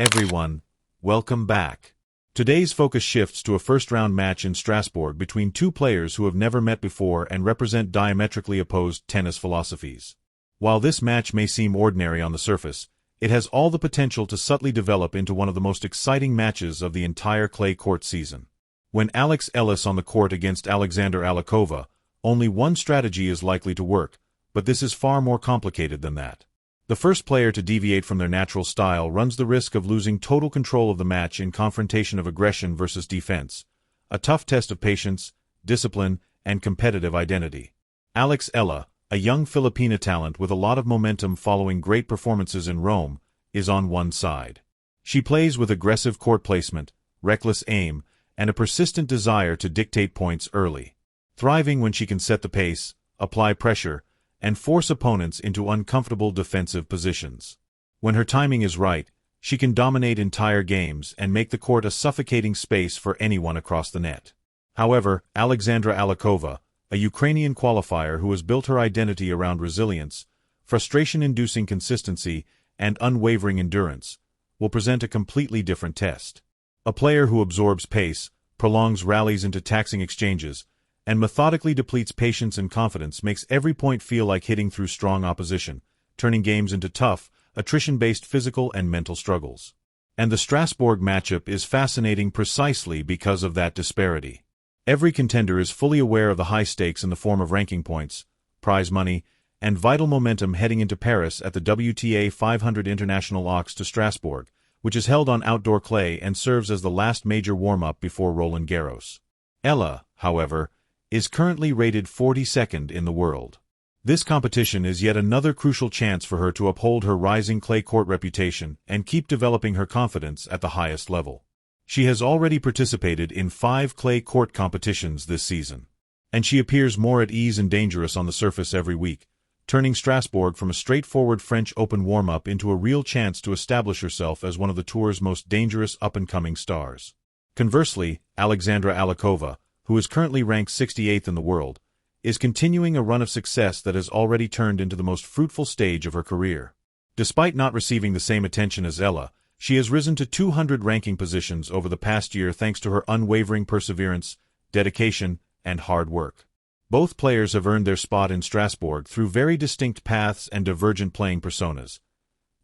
Everyone, welcome back. Today's focus shifts to a first-round match in Strasbourg between two players who have never met before and represent diametrically opposed tennis philosophies. While this match may seem ordinary on the surface, it has all the potential to subtly develop into one of the most exciting matches of the entire clay court season. When Alexandra Eala on the court against Oleksandra Oleynikova, only one strategy is likely to work, but this is far more complicated than that. The first player to deviate from their natural style runs the risk of losing total control of the match in confrontation of aggression versus defense, a tough test of patience, discipline, and competitive identity. Alexandra Eala, a young Filipina talent with a lot of momentum following great performances in Rome, is on one side. She plays with aggressive court placement, reckless aim, and a persistent desire to dictate points early, thriving when she can set the pace, apply pressure, and force opponents into uncomfortable defensive positions. When her timing is right, she can dominate entire games and make the court a suffocating space for anyone across the net. However, Alexandra Oliynykova, a Ukrainian qualifier who has built her identity around resilience, frustration-inducing consistency, and unwavering endurance, will present a completely different test. A player who absorbs pace, prolongs rallies into taxing exchanges, and methodically depletes patience and confidence makes every point feel like hitting through strong opposition, turning games into tough, attrition-based physical and mental struggles. And the Strasbourg matchup is fascinating precisely because of that disparity. Every contender is fully aware of the high stakes in the form of ranking points, prize money, and vital momentum heading into Paris at the WTA 500 International Aux to Strasbourg, which is held on outdoor clay and serves as the last major warm-up before Roland Garros. Eala, however, is currently rated 42nd in the world. This competition is yet another crucial chance for her to uphold her rising clay court reputation and keep developing her confidence at the highest level. She has already participated in 5 clay court competitions this season, and she appears more at ease and dangerous on the surface every week, turning Strasbourg from a straightforward French Open warm-up into a real chance to establish herself as one of the tour's most dangerous up-and-coming stars. Conversely, Alexandra Oliynykova, who is currently ranked 68th in the world, is continuing a run of success that has already turned into the most fruitful stage of her career. Despite not receiving the same attention as Eala, she has risen to 200 ranking positions over the past year thanks to her unwavering perseverance, dedication, and hard work. Both players have earned their spot in Strasbourg through very distinct paths and divergent playing personas.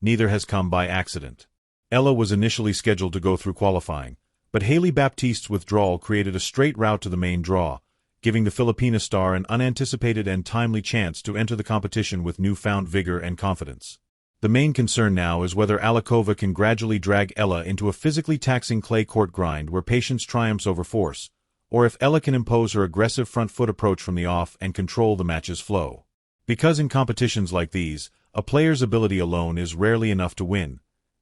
Neither has come by accident. Eala was initially scheduled to go through qualifying, but Hailey Baptiste's withdrawal created a straight route to the main draw, giving the Filipina star an unanticipated and timely chance to enter the competition with newfound vigor and confidence. The main concern now is whether Oliynykova can gradually drag Eala into a physically taxing clay court grind where patience triumphs over force, or if Eala can impose her aggressive front foot approach from the off and control the match's flow. Because in competitions like these, a player's ability alone is rarely enough to win.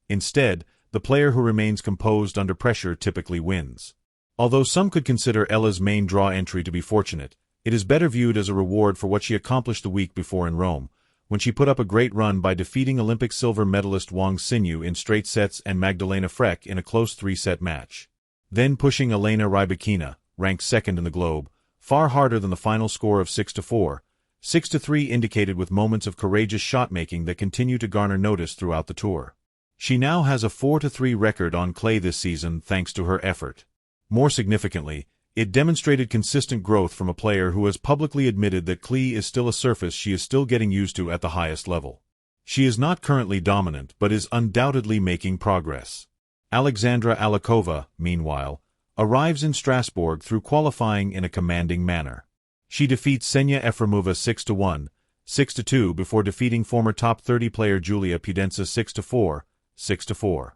Instead, the player who remains composed under pressure typically wins. Although some could consider Eala's main draw entry to be fortunate, it is better viewed as a reward for what she accomplished the week before in Rome, when she put up a great run by defeating Olympic silver medalist Wang Xinyu in straight sets and Magdalena Frech in a close 3-set match. Then pushing Elena Rybakina, ranked 2nd in the globe, far harder than the final score of 6-4, 6-3 indicated with moments of courageous shot-making that continue to garner notice throughout the tour. She now has a 4-3 record on clay this season thanks to her effort. More significantly, it demonstrated consistent growth from a player who has publicly admitted that clay is still a surface she is still getting used to at the highest level. She is not currently dominant but is undoubtedly making progress. Alexandra Oliynykova, meanwhile, arrives in Strasbourg through qualifying in a commanding manner. She defeats Ksenia Efremova 6-1, 6-2 before defeating former top 30 player Julia Pudenza 6-4, 6-4.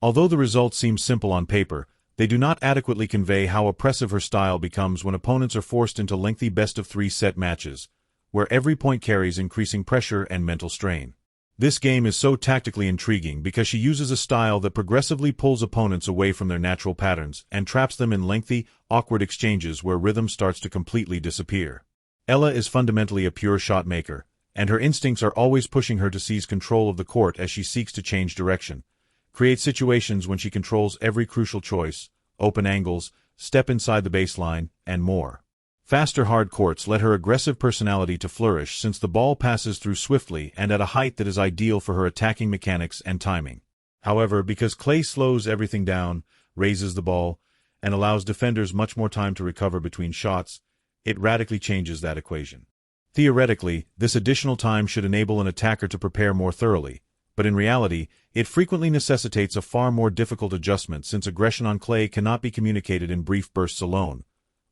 Although the results seem simple on paper, they do not adequately convey how oppressive her style becomes when opponents are forced into lengthy best-of-3 set matches, where every point carries increasing pressure and mental strain. This game is so tactically intriguing because she uses a style that progressively pulls opponents away from their natural patterns and traps them in lengthy, awkward exchanges where rhythm starts to completely disappear. Eala is fundamentally a pure shot maker, and her instincts are always pushing her to seize control of the court as she seeks to change direction, create situations when she controls every crucial choice, open angles, step inside the baseline, and more. Faster hard courts let her aggressive personality to flourish since the ball passes through swiftly and at a height that is ideal for her attacking mechanics and timing. However, because clay slows everything down, raises the ball, and allows defenders much more time to recover between shots, it radically changes that equation. Theoretically, this additional time should enable an attacker to prepare more thoroughly, but in reality, it frequently necessitates a far more difficult adjustment since aggression on clay cannot be communicated in brief bursts alone.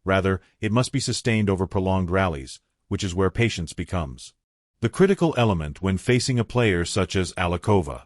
Rather, it must be sustained over prolonged rallies, which is where patience becomes the critical element when facing a player such as Oleynikova.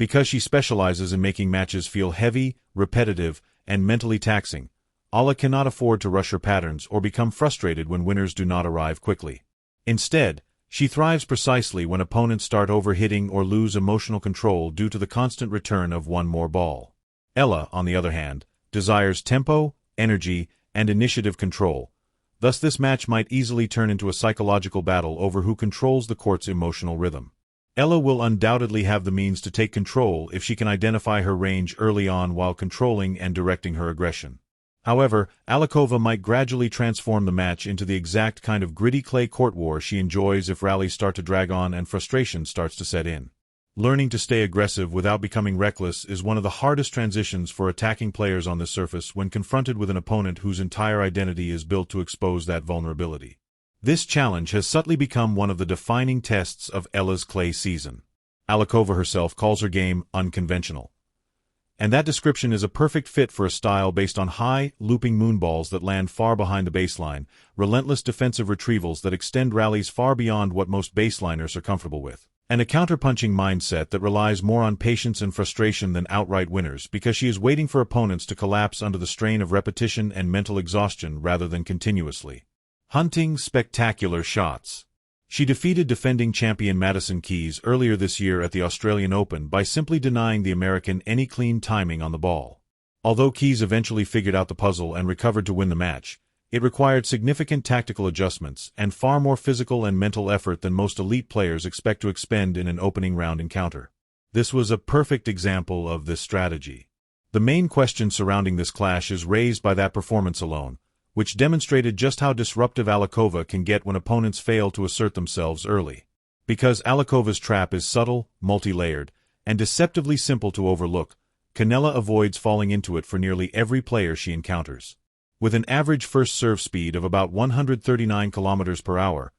Because she specializes in making matches feel heavy, repetitive, and mentally taxing, Ala cannot afford to rush her patterns or become frustrated when winners do not arrive quickly. Instead, she thrives precisely when opponents start overhitting or lose emotional control due to the constant return of one more ball. Eala, on the other hand, desires tempo, energy, and initiative control. Thus this match might easily turn into a psychological battle over who controls the court's emotional rhythm. Eala will undoubtedly have the means to take control if she can identify her range early on while controlling and directing her aggression. However, Oleynikova might gradually transform the match into the exact kind of gritty clay court war she enjoys if rallies start to drag on and frustration starts to set in. Learning to stay aggressive without becoming reckless is one of the hardest transitions for attacking players on this surface when confronted with an opponent whose entire identity is built to expose that vulnerability. This challenge has subtly become one of the defining tests of Eala's clay season. Oleynikova herself calls her game unconventional. And that description is a perfect fit for a style based on high, looping moonballs that land far behind the baseline, relentless defensive retrievals that extend rallies far beyond what most baseliners are comfortable with, and a counterpunching mindset that relies more on patience and frustration than outright winners because she is waiting for opponents to collapse under the strain of repetition and mental exhaustion rather than continuously hunting spectacular shots. She defeated defending champion Madison Keys earlier this year at the Australian Open by simply denying the American any clean timing on the ball. Although Keys eventually figured out the puzzle and recovered to win the match, it required significant tactical adjustments and far more physical and mental effort than most elite players expect to expend in an opening round encounter. This was a perfect example of this strategy. The main question surrounding this clash is raised by that performance alone, which demonstrated just how disruptive Oleynikova can get when opponents fail to assert themselves early. Because Oleynikov's trap is subtle, multi-layered, and deceptively simple to overlook, Canella avoids falling into it for nearly every player she encounters. With an average first serve speed of about 139 km per hour,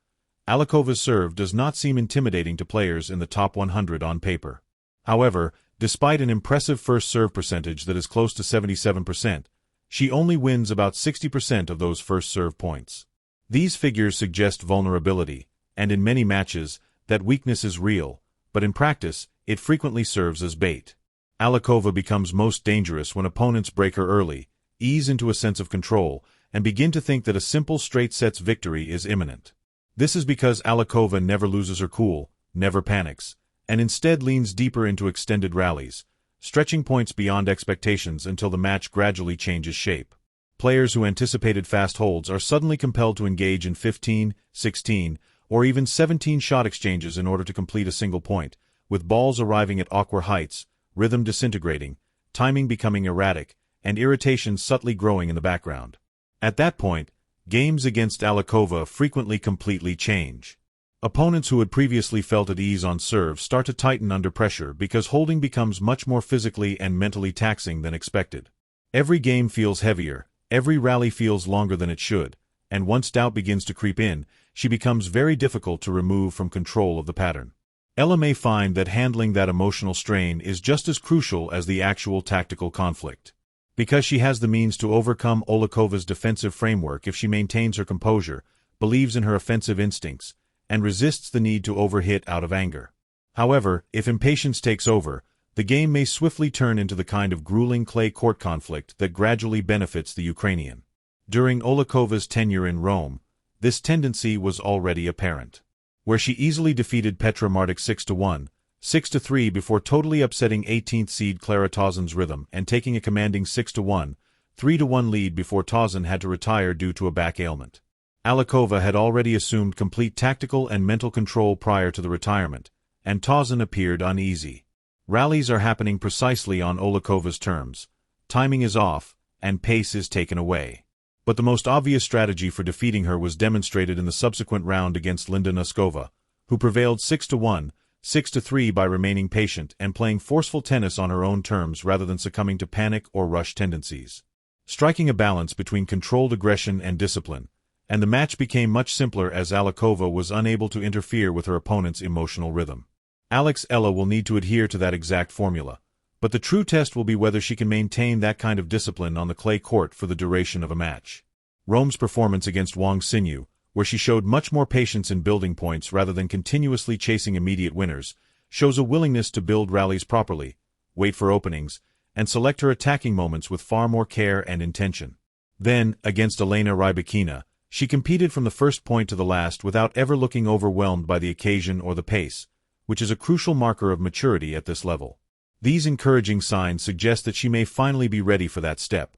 Oleynikov's serve does not seem intimidating to players in the top 100 on paper. However, despite an impressive first serve percentage that is close to 77%, she only wins about 60% of those first serve points. These figures suggest vulnerability, and in many matches, that weakness is real, but in practice, it frequently serves as bait. Oleynikova becomes most dangerous when opponents break her early, ease into a sense of control, and begin to think that a simple straight sets victory is imminent. This is because Oleynikova never loses her cool, never panics, and instead leans deeper into extended rallies, stretching points beyond expectations until the match gradually changes shape. Players who anticipated fast holds are suddenly compelled to engage in 15, 16, or even 17 shot exchanges in order to complete a single point, with balls arriving at awkward heights, rhythm disintegrating, timing becoming erratic, and irritation subtly growing in the background. At that point, games against Oleynikova frequently completely change. Opponents who had previously felt at ease on serve start to tighten under pressure because holding becomes much more physically and mentally taxing than expected. Every game feels heavier, every rally feels longer than it should, and once doubt begins to creep in, she becomes very difficult to remove from control of the pattern. Eala may find that handling that emotional strain is just as crucial as the actual tactical conflict. Because she has the means to overcome Oleynikov's defensive framework if she maintains her composure, believes in her offensive instincts, and resists the need to overhit out of anger. However, if impatience takes over, the game may swiftly turn into the kind of grueling clay court conflict that gradually benefits the Ukrainian. During Oleynikov's tenure in Rome, this tendency was already apparent, where she easily defeated Petra Martic 6-1, 6-3 before totally upsetting 18th seed Klara Tauzen's rhythm and taking a commanding 6-1, 3-1 lead before Tauzen had to retire due to a back ailment. Oleynikova had already assumed complete tactical and mental control prior to the retirement, and Tauzen appeared uneasy. Rallies are happening precisely on Oleynikov's terms, timing is off, and pace is taken away. But the most obvious strategy for defeating her was demonstrated in the subsequent round against Linda Noskova, who prevailed 6-1, 6-3 by remaining patient and playing forceful tennis on her own terms rather than succumbing to panic or rush tendencies. Striking a balance between controlled aggression and discipline, and the match became much simpler as Oleynikova was unable to interfere with her opponent's emotional rhythm. Alexandra Eala will need to adhere to that exact formula, but the true test will be whether she can maintain that kind of discipline on the clay court for the duration of a match. Rome's performance against Wang Xinyu, where she showed much more patience in building points rather than continuously chasing immediate winners, shows a willingness to build rallies properly, wait for openings, and select her attacking moments with far more care and intention. Then, against Elena Rybakina, she competed from the first point to the last without ever looking overwhelmed by the occasion or the pace, which is a crucial marker of maturity at this level. These encouraging signs suggest that she may finally be ready for that step.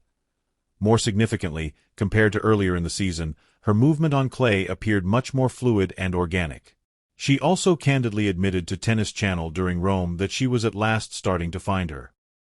More significantly, compared to earlier in the season, her movement on clay appeared much more fluid and organic. She also candidly admitted to Tennis Channel during Rome that she was at last starting to find her